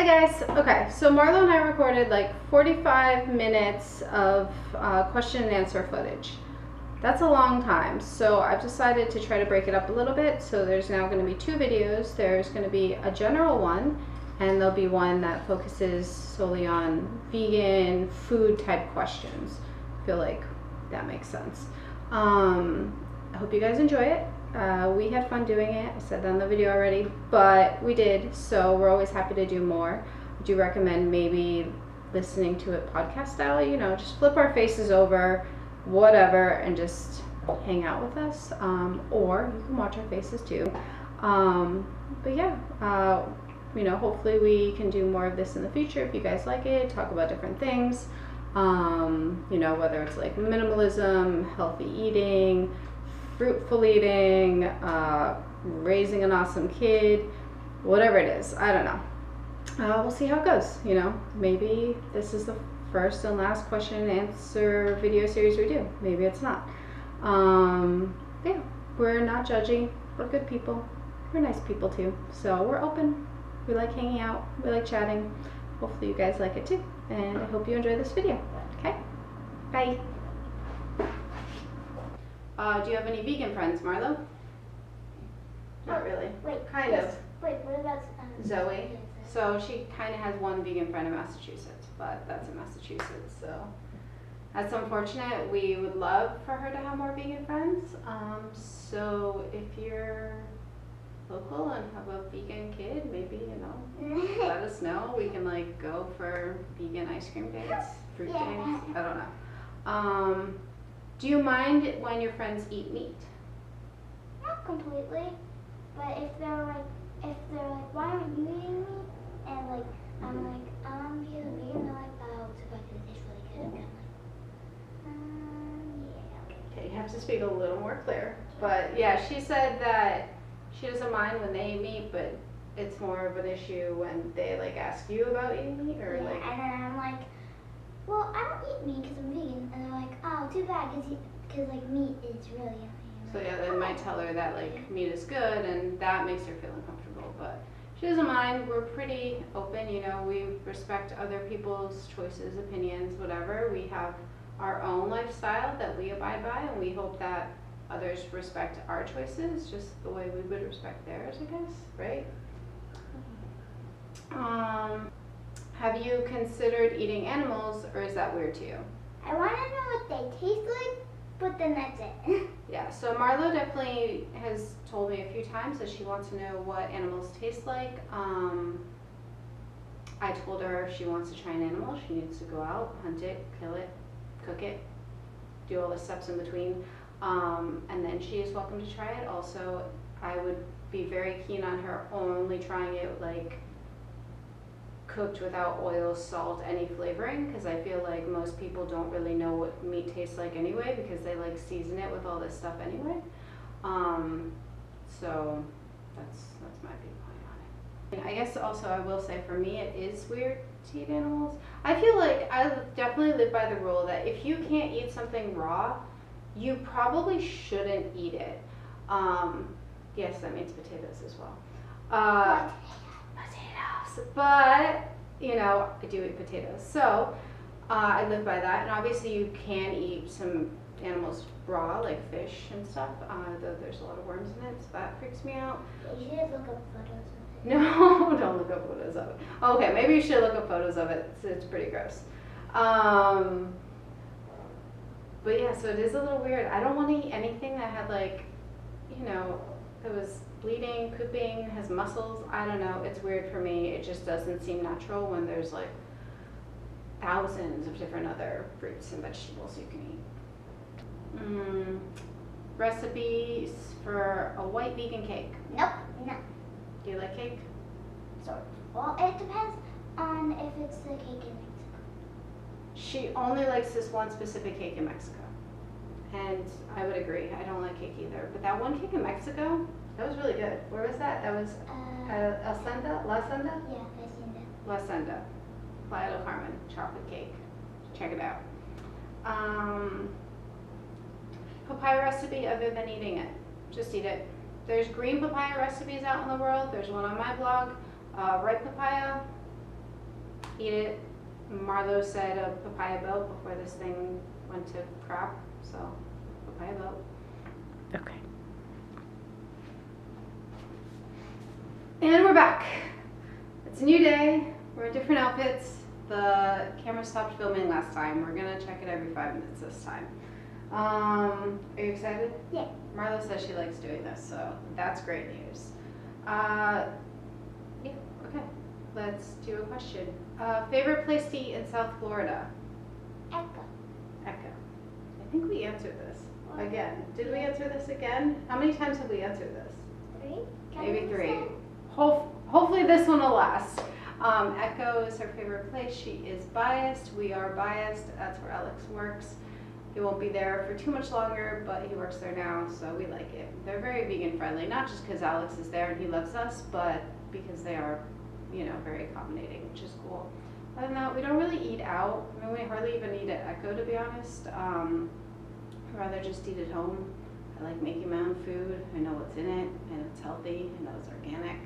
Hi guys. Okay, so Marlo and I recorded like 45 minutes of question and answer footage. That's a long time, so I've decided to try to break it up a little bit. So there's now going to be two videos. There's going to be a general one, and there'll be one that focuses solely on vegan food type questions. I feel like that makes sense. I hope you guys enjoy it. We had fun doing it. I said that in the video already, but we did, so we're always happy to do more. I do recommend maybe listening to it podcast style, just flip our faces over, whatever, and just hang out with us. Or you can watch our faces too. But yeah, hopefully we can do more of this in the future if you guys like it, talk about different things. Whether it's like minimalism, healthy eating, fruitful eating, raising an awesome kid, whatever it is, I don't know. We'll see how it goes. Maybe this is the first and last question and answer video series we do. Maybe it's not. Yeah, we're not judging. We're good people. We're nice people too. So we're open. We like hanging out. We like chatting. Hopefully you guys like it too. And I hope you enjoy this video. Okay? Bye. Do you have any vegan friends, Marlo? Not really. Wait. Kind of. Wait, what about Zoe? So she kind of has one vegan friend in Massachusetts, but that's in Massachusetts, so that's unfortunate. We would love for her to have more vegan friends. So if you're local and have a vegan kid, maybe, let us know. We can go for vegan ice cream dates, fruit dates, I don't know. Do you mind when your friends eat meat? Not completely, but if they're like, why aren't you eating meat? And I'm like, because I'm vegan, they're like, oh, it's about to taste really good. And I'm like, yeah, okay. Okay, you have to speak a little more clear. But yeah, she said that she doesn't mind when they eat meat, but it's more of an issue when they ask you about eating meat, or And then I'm like, well, I don't eat meat because I'm vegan. And they're like, oh, too bad, because meat is really yummy. So yeah, they might tell her that meat is good, and that makes her feel uncomfortable. But she doesn't mind. We're pretty open, we respect other people's choices, opinions, whatever. We have our own lifestyle that we abide by, and we hope that others respect our choices just the way we would respect theirs, I guess, right? Have you considered eating animals, or is that weird to you? I want to know what they taste like, but then that's it. Yeah, so Marlo definitely has told me a few times that she wants to know what animals taste like. I told her if she wants to try an animal, she needs to go out, hunt it, kill it, cook it, do all the steps in between. And then she is welcome to try it. Also, I would be very keen on her only trying it cooked without oil, salt, any flavoring, because I feel like most people don't really know what meat tastes like anyway, because they season it with all this stuff anyway. So that's my big point on it. And I guess also I will say, for me, it is weird to eat animals. I feel like I definitely live by the rule that if you can't eat something raw, you probably shouldn't eat it. Yes, that means potatoes as well. Potatoes. But, I do eat potatoes. So, I live by that. And obviously you can eat some animals raw, like fish and stuff, though there's a lot of worms in it, so that freaks me out. You should look up photos of it. No, don't look up photos of it. Okay, maybe you should look up photos of it. It's pretty gross. But yeah, so it is a little weird. I don't want to eat anything that had that was bleeding, pooping, has muscles. I don't know. It's weird for me. It just doesn't seem natural when there's thousands of different other fruits and vegetables you can eat. Recipes for a white vegan cake. Nope, no. Do you like cake? Sort of. Well, it depends on if it's the cake in Mexico. She only likes this one specific cake in Mexico. And I would agree. I don't like cake either. But that one cake in Mexico, that was really good. Where was that? That was Hacienda? La Hacienda? Yeah, Hacienda. La Hacienda. Playa Carmen chocolate cake. Check it out. Papaya recipe other than eating it. Just eat it. There's green papaya recipes out in the world. There's one on my blog. Ripe papaya, eat it. Marlowe said a papaya boat before this thing went to crap, so papaya boat. Okay. And we're back. It's a new day. We're in different outfits. The camera stopped filming last time. We're gonna check it every 5 minutes this time. Are you excited? Yeah. Marlowe says she likes doing this, so that's great news. Yeah, okay. Let's do a question. Favorite place to eat in South Florida? Echo. Echo. I think we answered this again. Did we answer this again? How many times have we answered this? 3? Maybe 3. Hopefully this one will last. Echo is her favorite place. She is biased. We are biased. That's where Alex works. He won't be there for too much longer, but he works there now, so we like it. They're very vegan friendly, not just because Alex is there and he loves us, but because they are, you know, very accommodating, which is cool. Other than that, we don't really eat out. I mean, we hardly even eat at Echo, to be honest. I'd rather just eat at home. I like making my own food. I know what's in it, and it's healthy, I know it's organic.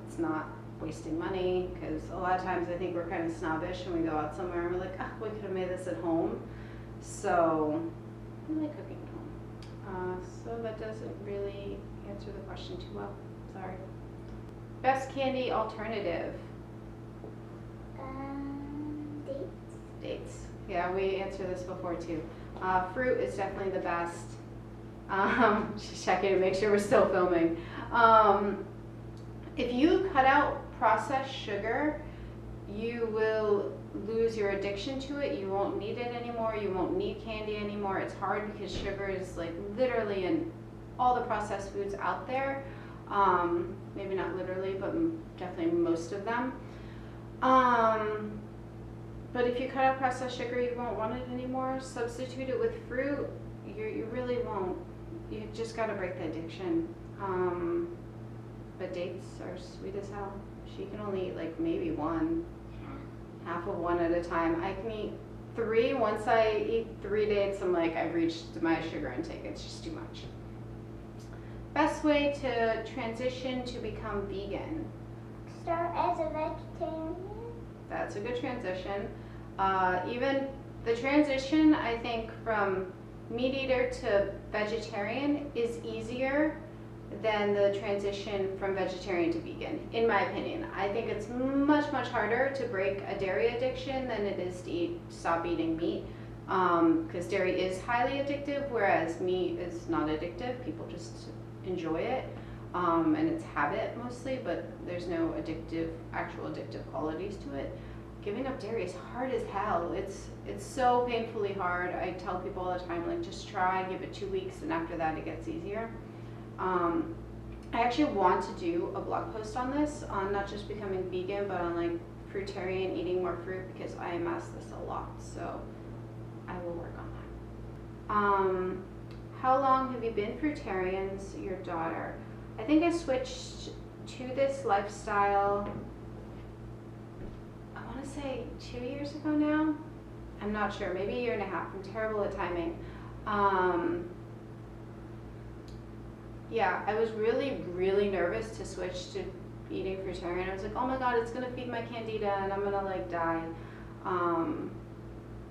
It's not wasting money, because a lot of times I think we're kind of snobbish when we go out somewhere and we're like, we could have made this at home. So we like cooking at home. So that doesn't really answer the question too well. Sorry. Best candy alternative? Dates. Dates. Yeah, we answered this before too. Fruit is definitely the best. She's checking to make sure we're still filming. If you cut out processed sugar, you will lose your addiction to it. You won't need it anymore. You won't need candy anymore. It's hard because sugar is like literally in all the processed foods out there. Maybe not literally, but definitely most of them. But if you cut out processed sugar, you won't want it anymore. Substitute it with fruit. You really won't. You just gotta break the addiction. But dates are sweet as hell. She can only eat like maybe one. Half of one at a time. I can eat 3. Once I eat 3 dates, I'm like, I've reached my sugar intake. It's just too much. Best way to transition to become vegan? Start as a vegetarian. That's a good transition. Even the transition, I think, from meat eater to vegetarian is easier than the transition from vegetarian to vegan, in my opinion. I think it's much, much harder to break a dairy addiction than it is to stop eating meat, because dairy is highly addictive, whereas meat is not addictive. People just enjoy it, and it's habit mostly, but there's no actual addictive qualities to it. Giving up dairy is hard as hell. It's so painfully hard. I tell people all the time, like, just try, give it 2 weeks, and after that it gets easier. I actually want to do a blog post on this, on not just becoming vegan, but on like fruitarian, eating more fruit, because I am asked this a lot, so I will work on that. How long have you been fruitarians, your daughter? I think I switched to this lifestyle, I want to say 2 years ago now. I'm not sure, maybe 1.5 years. I'm terrible at timing. Yeah, I was really, really nervous to switch to eating fruitarian. I was like, oh my god, it's gonna feed my candida and I'm gonna like die.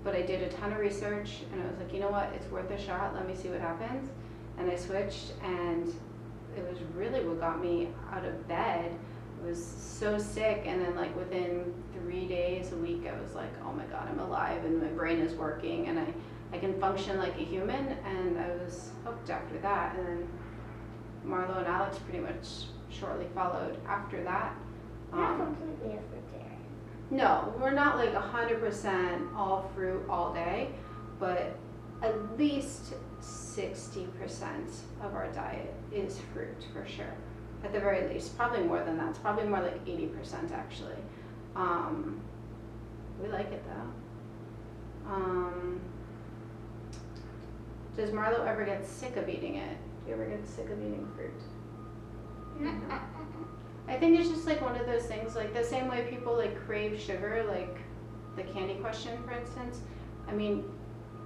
But I did a ton of research and I was like, you know what, it's worth a shot, let me see what happens. And I switched, and it was really what got me out of bed. I was so sick, and then like within 3 days, a week, I was like, oh my god, I'm alive and my brain is working and I can function like a human, and I was hooked after that. And then Marlowe and Alex pretty much shortly followed after that. Not completely a fruitarian. No, we're not like 100% all fruit all day, but at least 60% of our diet is fruit for sure. At the very least, probably more than that. It's probably more like 80% actually. We like it though. Does Marlowe ever get sick of eating it? Do you ever get sick of eating fruit? No. I think it's just like one of those things, like the same way people like crave sugar, like the candy question, for instance. I mean,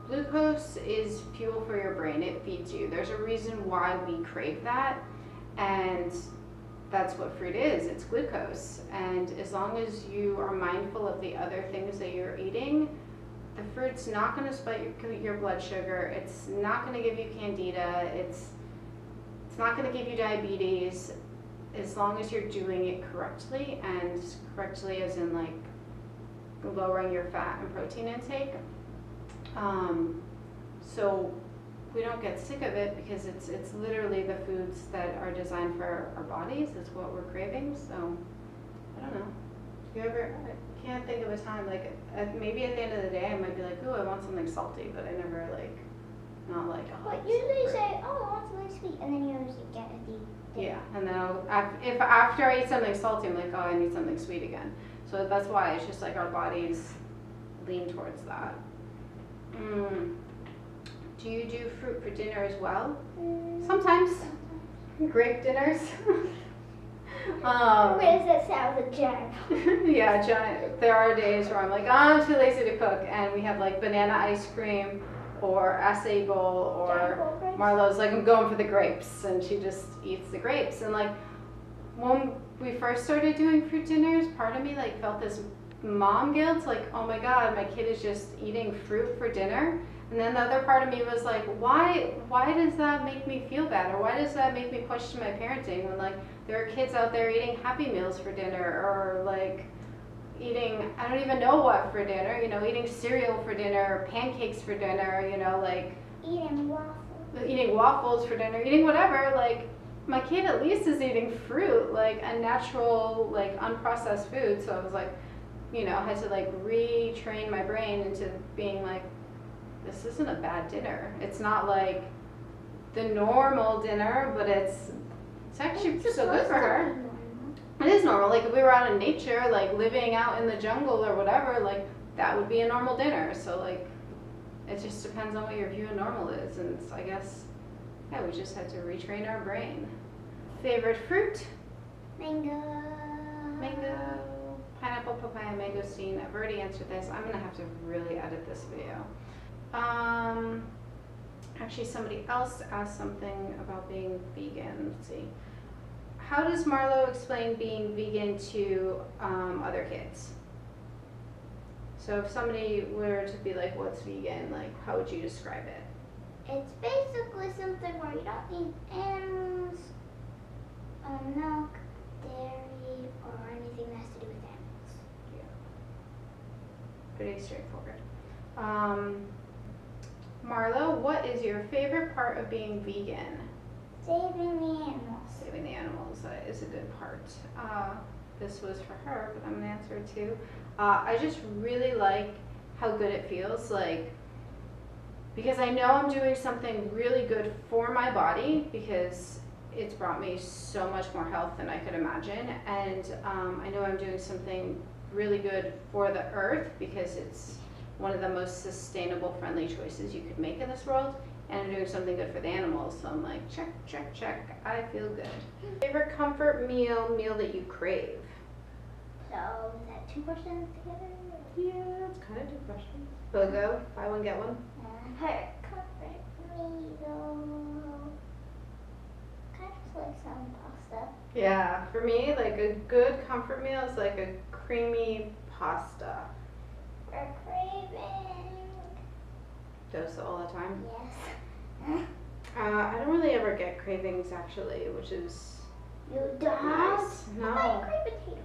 glucose is fuel for your brain. It feeds you. There's a reason why we crave that, and that's what fruit is. It's glucose. And as long as you are mindful of the other things that you're eating, the fruit's not going to spike your blood sugar. It's not going to give you candida. It's not going to give you diabetes, as long as you're doing it correctly, and correctly as in like lowering your fat and protein intake. So we don't get sick of it because it's literally the foods that are designed for our bodies. It's what we're craving. So I don't know. I can't think of a time, like maybe at the end of the day I might be like, oh, I want something salty, but I never like, not like, oh. But usually you say, oh, I want something sweet, and then you usually get the Yeah, and then if after I eat something salty, I'm like, oh, I need something sweet again. So that's why it's just like our bodies lean towards that. Do you do fruit for dinner as well? Sometimes. Grape dinners. Where does that sound like giant? Yeah, there are days where I'm like, oh, I'm too lazy to cook, and we have like banana ice cream or acai bowl, or Marlowe's like, I'm going for the grapes, and she just eats the grapes. And like when we first started doing fruit dinners, part of me like felt this mom guilt, like, oh my god, my kid is just eating fruit for dinner. And then the other part of me was like, why does that make me feel bad, or why does that make me question my parenting when like there are kids out there eating Happy Meals for dinner, or like eating I don't even know what for dinner, you know, eating cereal for dinner, pancakes for dinner, you know, like eating waffles for dinner, eating whatever. Like my kid at least is eating fruit, like a natural, like unprocessed food. So I was like, you know, I had to like retrain my brain into being like, this isn't a bad dinner. It's not like the normal dinner, but it's actually so good for her. It is normal. Like if we were out in nature, like living out in the jungle or whatever, like that would be a normal dinner. So like it just depends on what your view of normal is. And I guess, yeah, we just had to retrain our brain. Favorite fruit? Mango. Pineapple, papaya, mangosteen. I've already answered this. I'm gonna have to really edit this video. Actually, somebody else asked something about being vegan. Let's see. How does Marlowe explain being vegan to other kids? So if somebody were to be like, what's vegan? Like, how would you describe it? It's basically something where you don't eat animals, milk, dairy, or anything that has to do with animals. Yeah. Pretty straightforward. Marlowe, what is your favorite part of being vegan? Saving the animals. Saving the animals is a good part. This was for her, but I'm going to answer it too. I just really like how good it feels, like, because I know I'm doing something really good for my body, because it's brought me so much more health than I could imagine. And I know I'm doing something really good for the earth, because it's one of the most sustainable, friendly choices you could make in this world. And I'm doing something good for the animals, so I'm like, check, check, check. I feel good. Favorite comfort meal that you crave? So, is that 2 questions together? Yeah, it's kind of 2 questions. BOGO, buy one, get one. Her comfort meal. Kind of like some pasta. Yeah, for me, like a good comfort meal is like a creamy pasta. We're craving. Dose all the time? Yes. I don't really ever get cravings actually, which is You don't? nice. I No. thought you crave potato.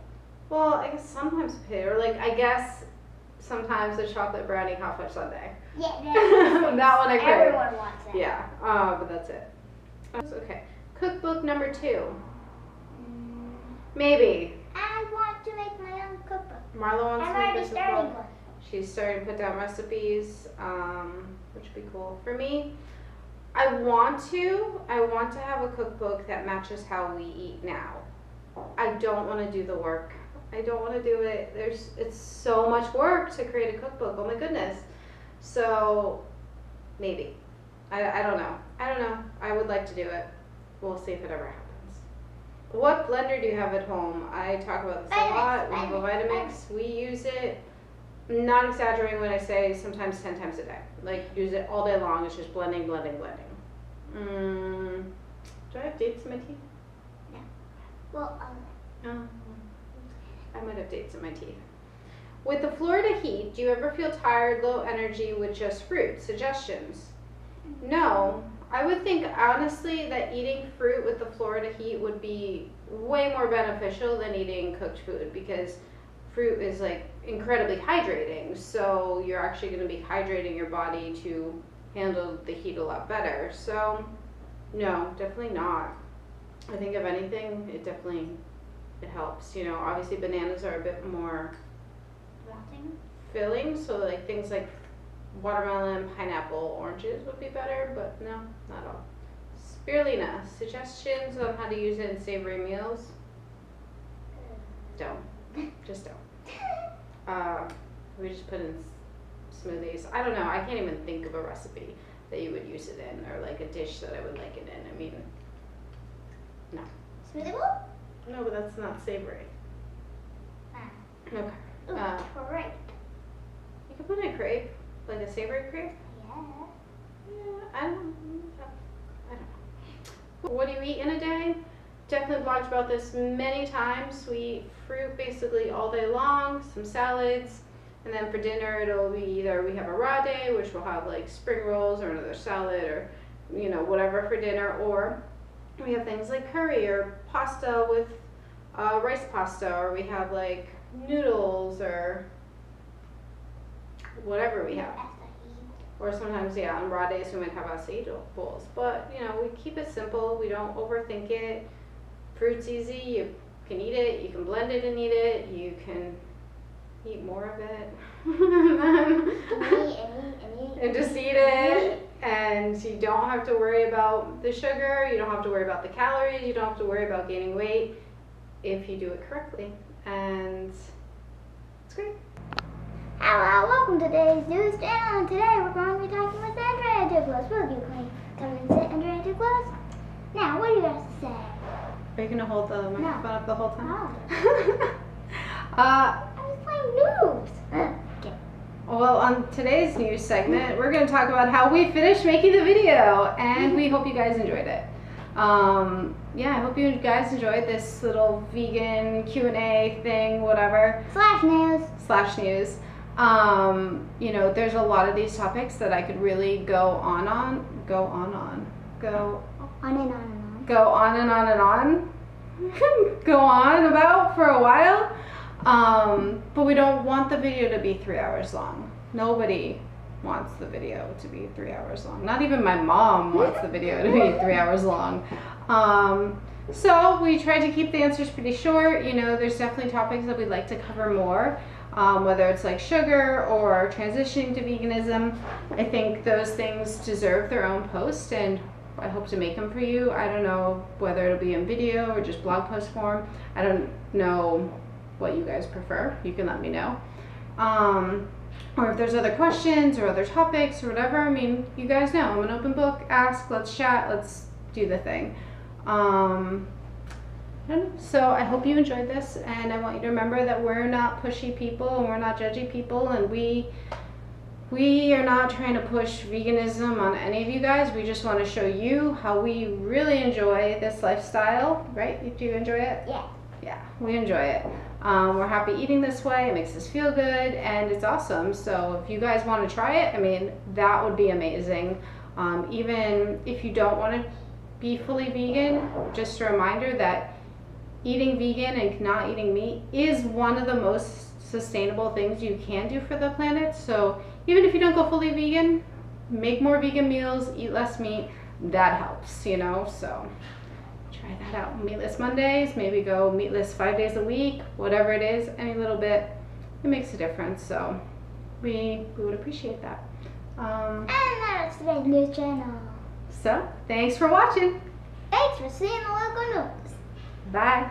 Well, I guess sometimes potato, or like I guess sometimes a chocolate brownie hot fudge sundae. Yeah, That one I crave. Everyone wants that. Yeah, but that's it. Okay. Cookbook number 2. Maybe. I want to make my own cookbook. Marlowe wants I'm to make already this as starting well. one. She's starting to put down recipes, which would be cool. For me, I want to have a cookbook that matches how we eat now. I don't want to do the work. I don't want to do it. It's so much work to create a cookbook. Oh my goodness. So maybe. I don't know. I would like to do it. We'll see if it ever happens. What blender do you have at home? I talk about this a lot. We have a Vitamix. We use it. I'm not exaggerating when I say sometimes 10 times a day. Like, use it all day long. It's just blending. Do I have dates in my teeth? No. Well, I might have dates in my teeth. With the Florida heat, do you ever feel tired, low energy with just fruit? Suggestions? No. I would think honestly that eating fruit with the Florida heat would be way more beneficial than eating cooked food, because fruit is like incredibly hydrating. So you're actually going to be hydrating your body to handle the heat a lot better. So no, definitely not. I think if anything, it helps. You know, obviously bananas are a bit more filling, so like things like watermelon, pineapple, oranges would be better, but no, not all. Spirulina, suggestions on how to use it in savory meals? Don't. Just don't. We just put in smoothies. I don't know, I can't even think of a recipe that you would use it in, or like a dish that I would like it in. I mean, no. Smoothie bowl? No, but that's not savory. Okay. Ooh, crepe. You could put in a crepe, like a savory crepe. Yeah. Yeah, I don't know. What do you eat in a day? Definitely blogged about this many times. We eat fruit basically all day long, some salads, and then for dinner it'll be either we have a raw day, which will have like spring rolls or another salad, or you know, whatever for dinner, or we have things like curry or pasta with rice pasta, or we have like noodles or whatever we have. Or sometimes, yeah, on raw days we might have acai bowls. But, you know, we keep it simple. We don't overthink it. Fruit's easy. You can eat it. You can blend it and eat it. You can eat more of it. And just eat it. And you don't have to worry about the sugar. You don't have to worry about the calories. You don't have to worry about gaining weight if you do it correctly. And it's great. Hello, welcome to today's news channel, and today we're going to be talking with Andrea Douglas. Will you come and sit, Andrea Douglas? Now, what do you guys say? Are you going to hold the microphone up the whole time? Oh. I was playing news. Okay. Well, on today's news segment, we're going to talk about how we finished making the video, and we hope you guys enjoyed it. Yeah, I hope you guys enjoyed this little vegan Q&A thing, whatever. Slash news. You know, there's a lot of these topics that I could really go on and on about for a while. But we don't want the video to be 3 hours long. Nobody wants the video to be 3 hours long. Not even my mom wants the video to be 3 hours long. So we tried to keep the answers pretty short. You know, there's definitely topics that we'd like to cover more, whether it's like sugar or transitioning to veganism. I think those things deserve their own post, and I hope to make them for you. I don't know whether it'll be in video or just blog post form. I don't know what you guys prefer. You can let me know. Or if there's other questions or other topics or whatever, I mean, you guys know, I'm an open book. Ask, let's chat, let's do the thing. So I hope you enjoyed this, and I want you to remember that we're not pushy people and we're not judgy people, and we are not trying to push veganism on any of you guys. We just want to show you how we really enjoy this lifestyle, right? Do you enjoy it? Yeah. Yeah, we enjoy it. We're happy eating this way. It makes us feel good, and it's awesome. So if you guys want to try it, I mean, that would be amazing. Even if you don't want to be fully vegan, just a reminder that eating vegan and not eating meat is one of the most sustainable things you can do for the planet. So even if you don't go fully vegan, make more vegan meals, eat less meat. That helps, you know. So try that out. Meatless Mondays, maybe go meatless 5 days a week, whatever it is, any little bit, it makes a difference. So we would appreciate that. And that's today's news channel. So thanks for watching. Thanks for seeing the local news. Bye.